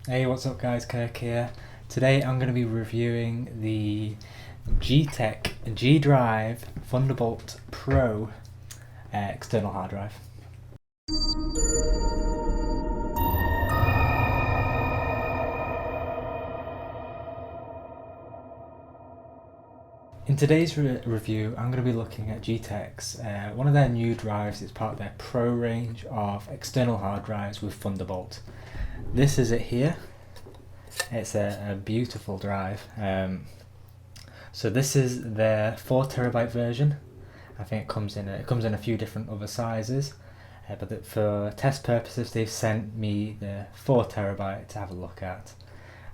Hey, what's up guys, Kirk here. Today I'm going to be reviewing the G-Tech G-Drive Thunderbolt Pro external hard drive. In today's review, I'm going to be looking at G-Tech's one of their new drives. It's part of their Pro range of external hard drives with Thunderbolt. This is it here. It's a beautiful drive. So this is their 4TB version. I think it comes in a few different other sizes, but for test purposes they've sent me the 4TB to have a look at.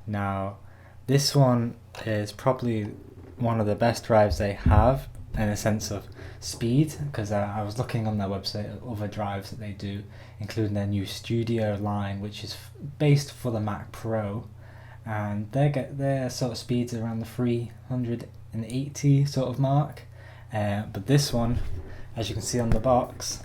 Now this one is probably one of the best drives they have in a sense of speed, because I was looking on their website at other drives that they do, including their new Studio line, which is based for the Mac Pro, and their sort of speeds around the 380 sort of mark, but this one, as you can see on the box,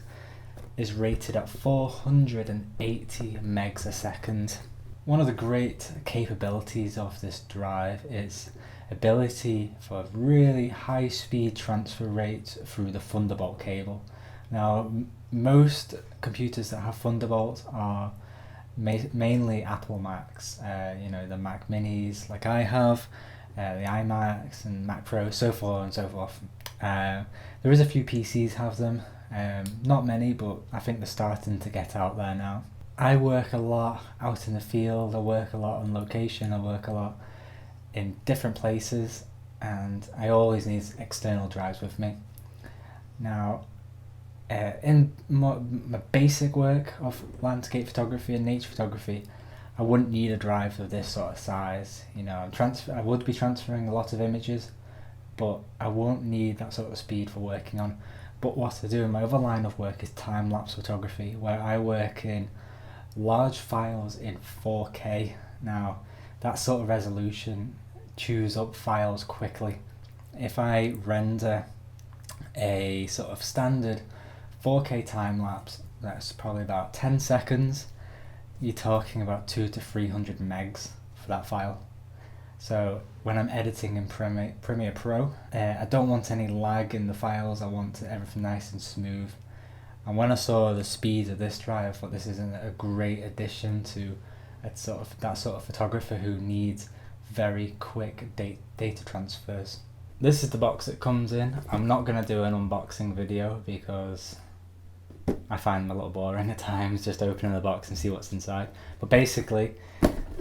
is rated at 480 megs a second. One of the great capabilities of this drive is ability for really high speed transfer rates through the Thunderbolt cable. Now most computers that have Thunderbolt are mainly Apple Macs, the Mac Minis like I have, the iMacs and Mac Pro, so forth and so forth. There is a few PCs have them, not many, but I think they're starting to get out there now. I work a lot out in the field, I work a lot on location, I work a lot in different places, and I always need external drives with me. Now in my basic work of landscape photography and nature photography, I wouldn't need a drive of this sort of size. I would be transferring a lot of images, but I won't need that sort of speed for working on. But what I do in my other line of work is time-lapse photography, where I work in large files in 4K. Now that sort of resolution chews up files quickly. If I render a sort of standard 4K time-lapse, that's probably about 10 seconds, you're talking about 200 to 300 megs for that file. So when I'm editing in Premiere Pro, I don't want any lag in the files, I want everything nice and smooth. And when I saw the speed of this drive, I thought this is a great addition to that sort of photographer who needs very quick data transfers. This is the box it comes in. I'm not going to do an unboxing video because I find them a little boring at times, just opening the box and see what's inside. But basically,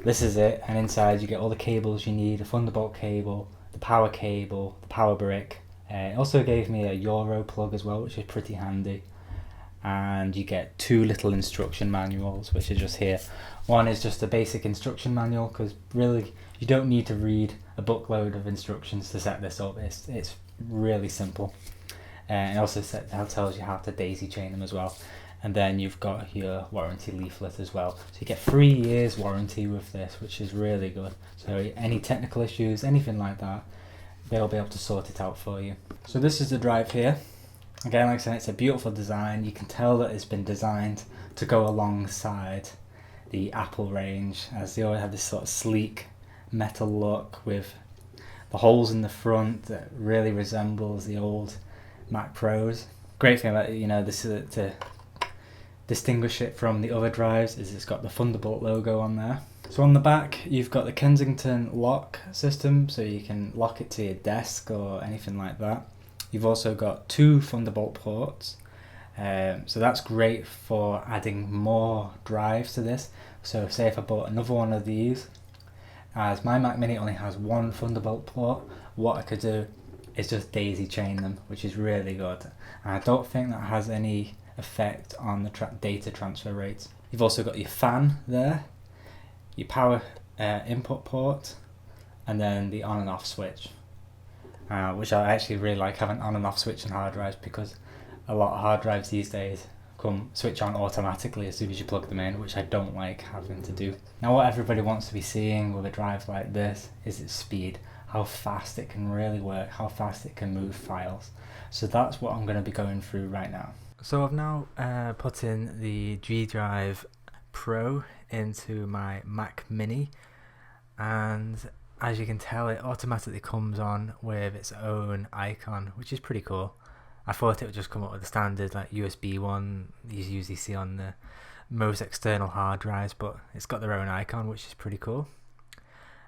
this is it, and inside you get all the cables you need, a Thunderbolt cable, the power brick. It also gave me a Euro plug as well, which is pretty handy. And you get two little instruction manuals, which are just here. One is just a basic instruction manual, because really you don't need to read a bookload of instructions to set this up. It's really simple. And it also tells you how to daisy chain them as well. And then you've got your warranty leaflet as well. So you get 3 years warranty with this, which is really good. So any technical issues, anything like that, they'll be able to sort it out for you. So this is the drive here. Again, like I said, it's a beautiful design. You can tell that it's been designed to go alongside the Apple range, as they always have this sort of sleek metal look with the holes in the front that really resembles the old Mac Pros. Great thing about this is to distinguish it from the other drives is it's got the Thunderbolt logo on there. So on the back you've got the Kensington lock system, so you can lock it to your desk or anything like that. You've also got 2 Thunderbolt ports, so that's great for adding more drives to this. So say if I bought another one of these, as my Mac Mini only has 1 Thunderbolt port, what I could do is just daisy chain them, which is really good. And I don't think that has any effect on the data transfer rates. You've also got your fan there, your power input port, and then the on and off switch. Which I actually really like having on and off switch on hard drives, because a lot of hard drives these days switch on automatically as soon as you plug them in, which I don't like having to do. Now what everybody wants to be seeing with a drive like this is its speed, how fast it can really work, how fast it can move files. So that's what I'm going to be going through right now. So I've now put in the G Drive Pro into my Mac Mini, and as you can tell, it automatically comes on with its own icon, which is pretty cool. I thought it would just come up with the standard like USB one you usually see on the most external hard drives, but it's got their own icon, which is pretty cool.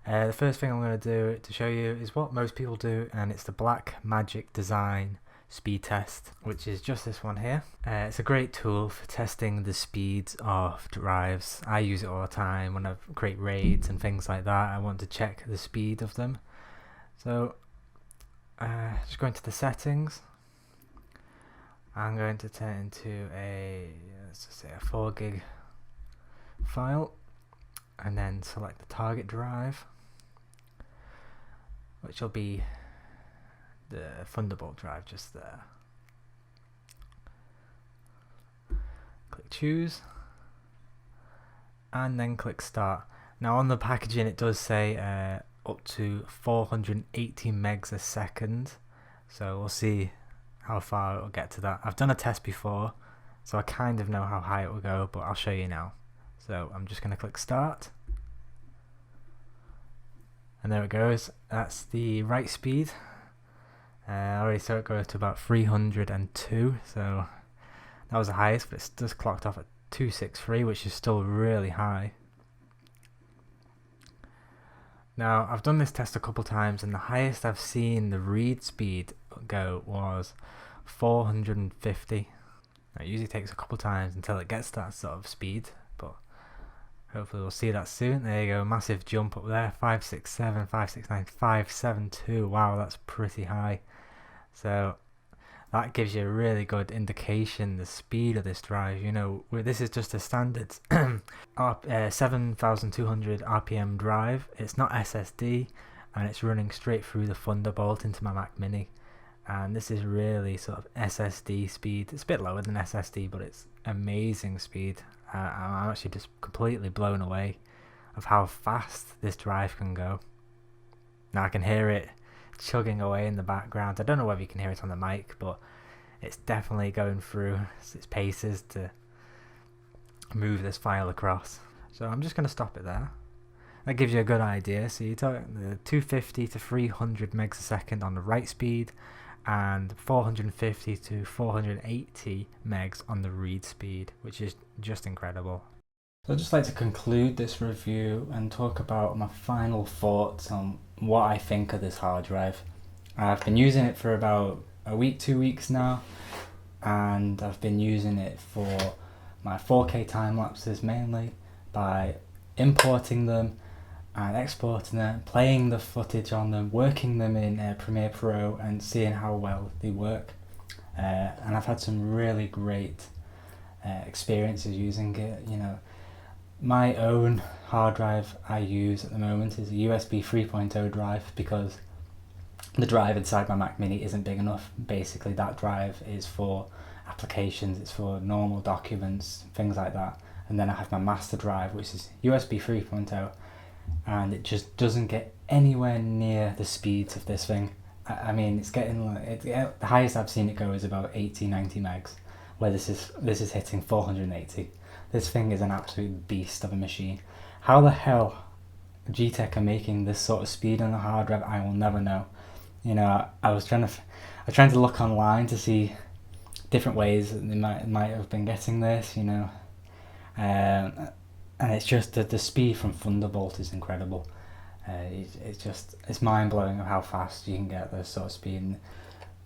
The first thing I'm going to do to show you is what most people do, and it's the Black Magic Design speed test, which is just this one here. It's a great tool for testing the speeds of drives. I use it all the time when I create RAIDs and things like that. I want to check the speed of them. So just go into the settings. I'm going to turn it into a, let's just say a 4 gig file, and then select the target drive, which will be the Thunderbolt drive just there. Click choose, and then click start. Now on the packaging it does say up to 480 megs a second, so we'll see how far it will get to that. I've done a test before, so I kind of know how high it will go, but I'll show you now. So I'm just going to click start, and there it goes. That's the write speed. I already saw it go to about 302, so that was the highest, but it's just clocked off at 263, which is still really high. Now I've done this test a couple times, and the highest I've seen the read speed go was 450. Now, it usually takes a couple times until it gets that sort of speed, but hopefully we'll see that soon. There you go, massive jump up there, 567, 569, 572. Wow, that's pretty high. So that gives you a really good indication the speed of this drive. You know, this is just a standard 7200 RPM drive. It's not SSD, and it's running straight through the Thunderbolt into my Mac Mini. And this is really sort of SSD speed. It's a bit lower than SSD, but it's amazing speed. I'm actually just completely blown away of how fast this drive can go. Now I can hear it chugging away in the background. I don't know whether you can hear it on the mic, but it's definitely going through its paces to move this file across. So I'm just going to stop it there. That gives you a good idea. So you're talking the 250 to 300 megs a second on the write speed, and 450 to 480 megs on the read speed, which is just incredible. So I'd just like to conclude this review and talk about my final thoughts on what I think of this hard drive. I've been using it for about a week, 2 weeks now, and I've been using it for my 4K time lapses mainly by importing them and exporting them, playing the footage on them, working them in Premiere Pro and seeing how well they work. And I've had some really great experiences using it. You know, my own hard drive I use at the moment is a USB 3.0 drive because the drive inside my Mac Mini isn't big enough. Basically that drive is for applications, it's for normal documents, things like that. And then I have my master drive, which is USB 3.0, and it just doesn't get anywhere near the speeds of this thing. I mean, it's getting the highest I've seen it go is about 80-90 megs, where this is hitting 480. This thing is an absolute beast of a machine. How the hell G-Tech are making this sort of speed on the hard drive, I will never know. You know, I was trying to look online to see different ways that they might have been getting this. You know, and it's just that the speed from Thunderbolt is incredible. It's mind blowing of how fast you can get this sort of speed.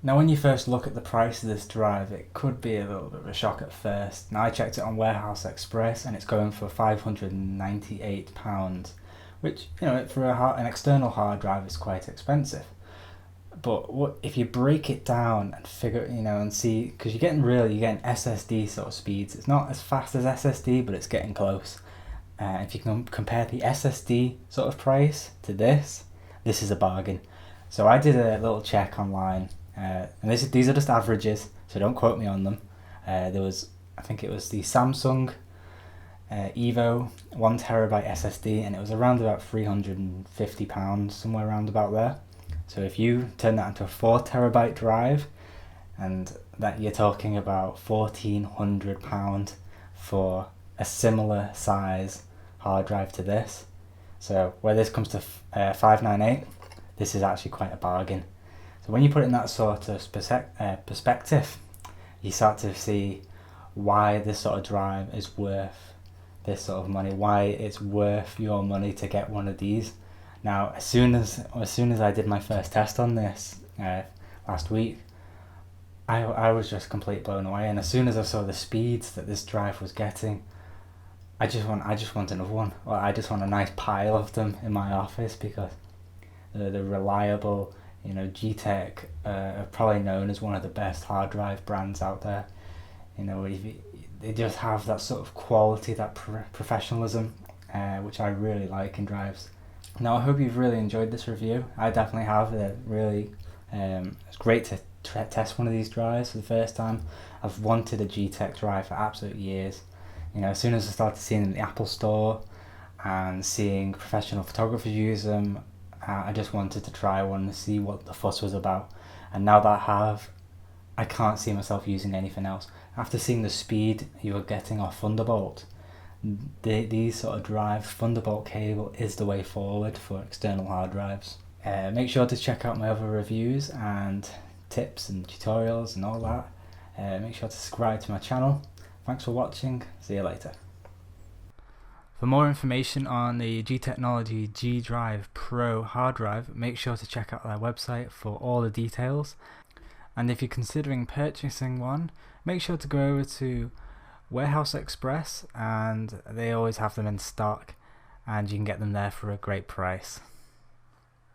Now, when you first look at the price of this drive, it could be a little bit of a shock at first. Now, I checked it on Warehouse Express, and it's going for £598, which, you know, for an external hard drive is quite expensive. But if you break it down and figure, you know, and see, because you're getting SSD sort of speeds. It's not as fast as SSD, but it's getting close. If you can compare the SSD sort of price to this is a bargain. So I did a little check online, and these are just averages, so don't quote me on them. I think it was the Samsung Evo 1TB SSD, and it was around about £350, somewhere around about there. So if you turn that into a 4TB drive, and that you're talking about £1,400 for a similar size hard drive to this. So where this comes to 598, this is actually quite a bargain. So when you put it in that sort of perspective, you start to see why this sort of drive is worth this sort of money, why it's worth your money to get one of these. Now, as soon as I did my first test on this last week, I was just completely blown away. And as soon as I saw the speeds that this drive was getting, I just want another one. Well, I just want a nice pile of them in my office, because the reliable, you know, G-Tech are probably known as one of the best hard drive brands out there. You know, they just have that sort of quality, that professionalism, which I really like in drives. Now, I hope you've really enjoyed this review. I definitely have. It's great to test one of these drives for the first time. I've wanted a G-Tech drive for absolute years. You know, as soon as I started seeing them in the Apple Store and seeing professional photographers use them, I just wanted to try one and see what the fuss was about. And now that I have, I can't see myself using anything else. After seeing the speed you are getting off Thunderbolt, these sort of drives, Thunderbolt cable is the way forward for external hard drives. Make sure to check out my other reviews and tips and tutorials and all that. Make sure to subscribe to my channel. Thanks for watching. See you later. For more information on the G-Technology G Drive Pro hard drive, make sure to check out their website for all the details. And if you're considering purchasing one, make sure to go over to Warehouse Express, and they always have them in stock, and you can get them there for a great price.